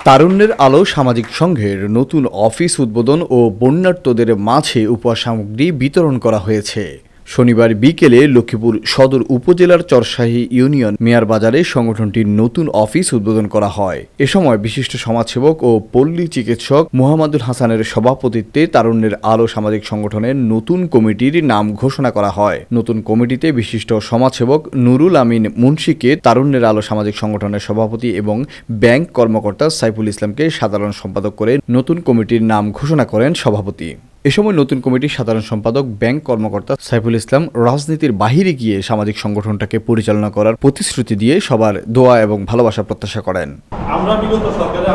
তারুণ্যের আলো সামাজিক সংঘের নতুন অফিস উদ্বোধন ও বন্যার্তদের মাঝে উপহার সামগ্রী বিতরণ করা হয়েছে। শনিবার বিকেলে লক্ষ্মীপুর সদর উপজেলার চরশাহী ইউনিয়ন মেয়ার বাজারে সংগঠনটির নতুন অফিস উদ্বোধন করা হয়। এ সময় বিশিষ্ট সমাজসেবক ও পল্লী চিকিৎসক মোহাম্মদুল হাসানের সভাপতিত্বে তারুণ্যের আলো সামাজিক সংগঠনের নতুন কমিটির নাম ঘোষণা করা হয়। নতুন কমিটিতে বিশিষ্ট সমাজসেবক নুরুল আমিন মুন্সিকে তারুণ্যের আলো সামাজিক সংগঠনের সভাপতি এবং ব্যাংক কর্মকর্তা সাইফুল ইসলামকে সাধারণ সম্পাদক করে নতুন কমিটির নাম ঘোষণা করেন সভাপতি। এ সময় নতুন কমিটির সাধারণ সম্পাদক ব্যাংক কর্মকর্তা সাইফুল ইসলাম রাজনীতির বাহিরে গিয়ে সামাজিক সংগঠনটাকে পরিচালনা করার প্রতিশ্রুতি দিয়ে সবার দোয়া এবং ভালোবাসা প্রত্যাশা করেন। আমরা বিগত সরকারের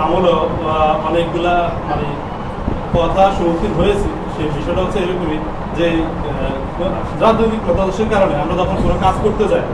আমলে অনেকগুলা কথা সম্মুখীন হয়েছি। সেই বিষয়টা হচ্ছে এরকমই যে রাজনৈতিক মতাদর্শের কারণে আমরা যখন কোনো কাজ করতে যাই,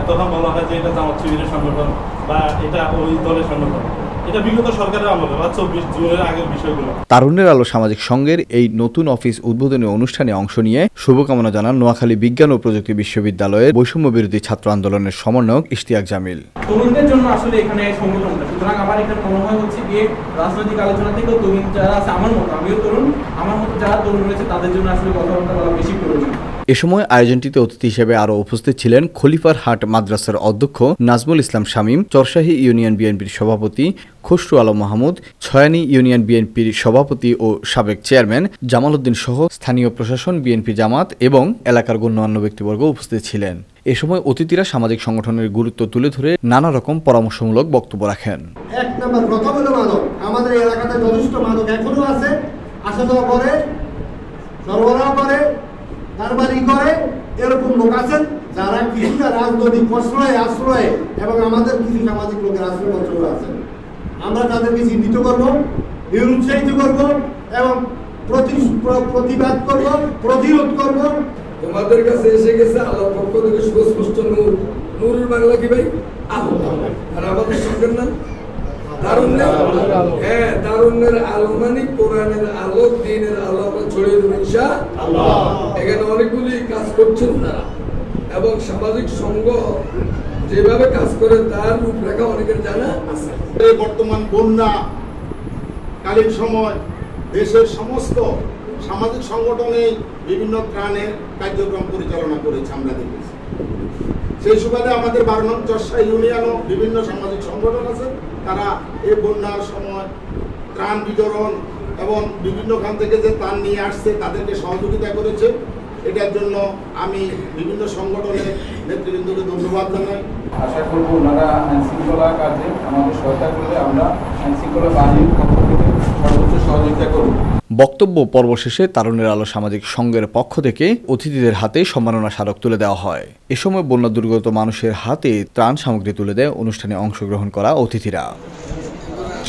তখন বলা হয় যে এটা জামাত শিবিরের সংগঠন বা এটা ওই দলের সংগঠন। এটা বিগত সরকারের আমলে বা 24 জুনের আগের বিষয়গুলো। তারুণ্যের আলো সামাজিক সংঘের এই নতুন অফিস উদ্বোধনী অনুষ্ঠানে অংশ নিয়ে শুভকামনা জানান নোয়াখালী বিজ্ঞান ও প্রযুক্তি বিশ্ববিদ্যালয়ের বৈষম্য বিরোধী ছাত্র আন্দোলনের সমন্বয়ক ইশতিয়াক জামিল। তরুণদের জন্য আসলে এখানে সংগঠনটা, সুতরাং আমার এখানে মনে হয় হচ্ছে গিয়ে রাজনৈতিক আলোচনা থেকেও তরুণ যারা আছে, আমার মতো, আমিও তরুণ, আমার মতো যারা তরুণ রয়েছে তাদের জন্য আসলে কথাবার্তা বলা বেশি প্রয়োজন। এ সময় আয়োজনটিতে অতিথি হিসেবে আরও উপস্থিত ছিলেন খলিফার হাট মাদ্রাসার অধ্যক্ষ নাজমুল ইসলাম শামীম, চরশাহী ইউনিয়ন বিএনপির সভাপতি খসরু আলম মাহমুদ, ছয়ানী ইউনিয়ন বিএনপির সভাপতি ও সাবেক চেয়ারম্যান জামাল উদ্দিন সহ স্থানীয় প্রশাসন, বিএনপি জামাত এবং এলাকার গণ্যমান্য ব্যক্তিবর্গ উপস্থিত ছিলেন। এ সময় অতিথিরা সামাজিক সংগঠনের গুরুত্ব তুলে ধরে নানা রকম পরামর্শমূলক বক্তব্য রাখেন। এক নম্বর কথা হলো মাদক। আমাদের এলাকাতে যথেষ্ট মাদক এখনো আছে, আসা যাওয়া করে, সরবরাহ করে, কারবারি করে, এরকম লোক আছেন যারা কিছুটা রাজনৈতিক আশ্রয়ে এবং আমাদের কিছু সামাজিক লোকের আশ্রয় পত্র আছেন। আমরা তাদেরকে চিহ্নিত করব, নিরুৎসাহিত করব এবং প্রতিবাদ করব, প্রতিরোধ করব। তোমাদের কাছে এসে গেছে আল্লাহর পক্ষ থেকে সুস্পষ্ট নূর। নূরের বাংলা কি ভাই? আলো। আর আমাদের সঙ্গে নাম তারুণ্যের আলো। হ্যাঁ, তারুণ্যের আলো মানে কোরআনের আলো, দ্বীনের আলো আমরা ছড়িয়ে দেব ইনশাআল্লাহ। এখানে অনেকগুলি কাজ করছেন তারা এবং সামাজিক সংঘ যেভাবে কাজ করে তার রূপরেখা অনেকের জানা আছে। বর্তমান বন্যা কালীন সময় দেশের সমস্ত সামাজিক সংগঠনে বিভিন্ন ত্রাণের কার্যক্রম পরিচালনা করেছে, আমরা দেখেছি। সেই সুবাদে আমাদের 12 নং চরশাহী ইউনিয়নও বিভিন্ন সামাজিক সংগঠন আছে, তারা এই বন্যার সময় ত্রাণ বিতরণ এবং বিভিন্ন খান থেকে যে ত্রাণ নিয়ে আসছে তাদেরকে সহযোগিতা করেছে। এটার জন্য আমি বিভিন্ন সংগঠনের নেতৃবৃন্দকে ধন্যবাদ জানাই। আশা করব ওনারা আইনশৃঙ্খলা কাজে আমাদের সহায়তা করলে আমরা আইনশৃঙ্খলা বাহিনীর পক্ষ থেকে সর্বোচ্চ সহযোগিতা করব। বক্তব্য পর্ব শেষে তারুণ্যের আলো সামাজিক সংঘের পক্ষ থেকে অতিথিদের হাতে সম্মাননা স্মারক তুলে দেওয়া হয়। এ সময় বন্যা দুর্গত মানুষের হাতে ত্রাণ সামগ্রী তুলে দেয় অনুষ্ঠানে অংশগ্রহণ করা অতিথিরা।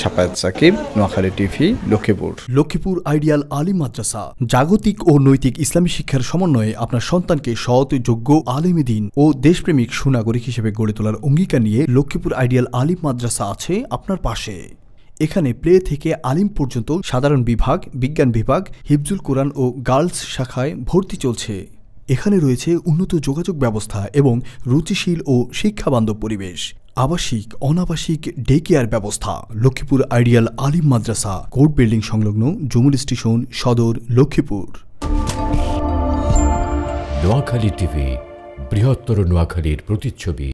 শাফায়াত সাকিব, নোয়াখালী টিভি, লক্ষ্মীপুর। লক্ষ্মীপুর আইডিয়াল আলিম মাদ্রাসা জাগতিক ও নৈতিক ইসলামী শিক্ষার সমন্বয়ে আপনার সন্তানকে সৎ, যোগ্য, আলেমে দ্বীন ও দেশপ্রেমিক সুনাগরিক হিসেবে গড়ে তোলার অঙ্গীকার নিয়ে লক্ষ্মীপুর আইডিয়াল আলিম মাদ্রাসা আছে আপনার পাশে। এখানে প্লে থেকে আলিম পর্যন্ত সাধারণ বিভাগ, বিজ্ঞান বিভাগ, হিফজুল কোরআন ও গার্লস শাখায় ভর্তি চলছে। এখানে রয়েছে উন্নত যোগাযোগ ব্যবস্থা এবং রুচিশীল ও শিক্ষাবান্ধব পরিবেশ, আবাসিক, অনাবাসিক ডে কেয়ার ব্যবস্থা। লক্ষ্মীপুর আইডিয়াল আলিম মাদ্রাসা, কোর্ট বিল্ডিং সংলগ্ন, জুমুল স্টেশন, সদর, লক্ষ্মীপুর। নোয়াখালী টিভি, বৃহত্তর নোয়াখালীর প্রতিচ্ছবি।